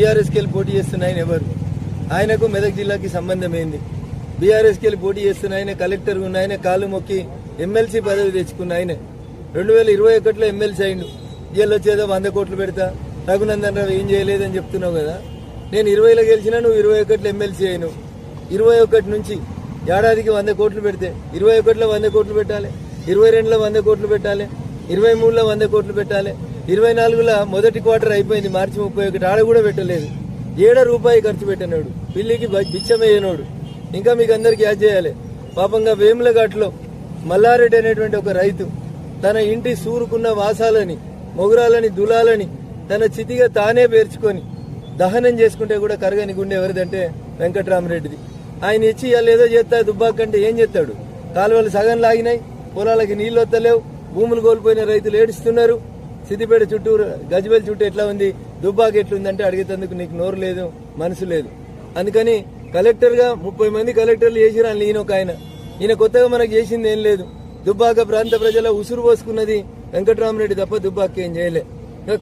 బీఆర్ఎస్కి వెళ్ళి పోటీ చేస్తున్న ఆయన ఎవరు? ఆయనకు మెదక్ జిల్లాకి సంబంధం ఏంది? బీఆర్ఎస్కి వెళ్ళి పోటీ చేస్తున్న ఆయన కలెక్టర్ ఉన్న ఆయన కాలు మొక్కి ఎమ్మెల్సీ పదవి తెచ్చుకున్న ఆయన 2021లో ఎమ్మెల్సీ అయిండు. ఇవాళ వచ్చేదో 100 కోట్లు పెడతా, రఘునందన్ రావు ఏం చేయలేదని చెప్తున్నావు కదా. నేను 20లో గెలిచినా, నువ్వు 21లో ఎమ్మెల్సీ అయినావు. 21 నుంచి ఏడాదికి 100 కోట్లు పెడితే 21లో 100 కోట్లు పెట్టాలి, 22లో 100 కోట్లు పెట్టాలి, 23లో 100 కోట్లు పెట్టాలి, 24లో మొదటి క్వార్టర్ అయిపోయింది, మార్చి 31 ఆడ కూడా పెట్టలేదు. ₹7 ఖర్చు పెట్టినాడు, పిల్లికి బిచ్చమయ్యేనోడు. ఇంకా మీకు అందరికి యాద్ చేయాలి, పాపంగా వేములఘాట్లో మల్లారెడ్డి అనేటువంటి ఒక రైతు తన ఇంటి సూరుకున్న వాసాలని, మొగురాలని, దులాలని తన చితిగా తానే పేర్చుకొని దహనం చేసుకుంటే కూడా కరగని గుండె ఎవరిదంటే వెంకట్రామరెడ్డిది. ఆయన ఇచ్చి ఇవాళ ఏదో చేస్తా దుబ్బాకంటే ఏం చేస్తాడు? కాలువలు సగం లాగినాయి, పొలాలకి నీళ్లు వస్తలేవు, భూములు కోల్పోయిన రైతులు ఏడుస్తున్నారు. సిద్దిపేట చుట్టూ, గజ్వేల్ చుట్టూ ఎట్లా ఉంది, దుబ్బాక ఎట్లుందంటే అడిగేందుకు నీకు నోరు లేదు, మనసు లేదు. అందుకని కలెక్టర్గా 30 మంది కలెక్టర్లు చేసిరు, ఈయన ఒక ఆయన. ఈయన కొత్తగా మనకు చేసింది ఏం లేదు. దుబ్బాక ప్రాంత ప్రజల ఉసురు పోసుకున్నది వెంకట్రామరెడ్డి తప్ప దుబ్బాక ఏం చేయలే.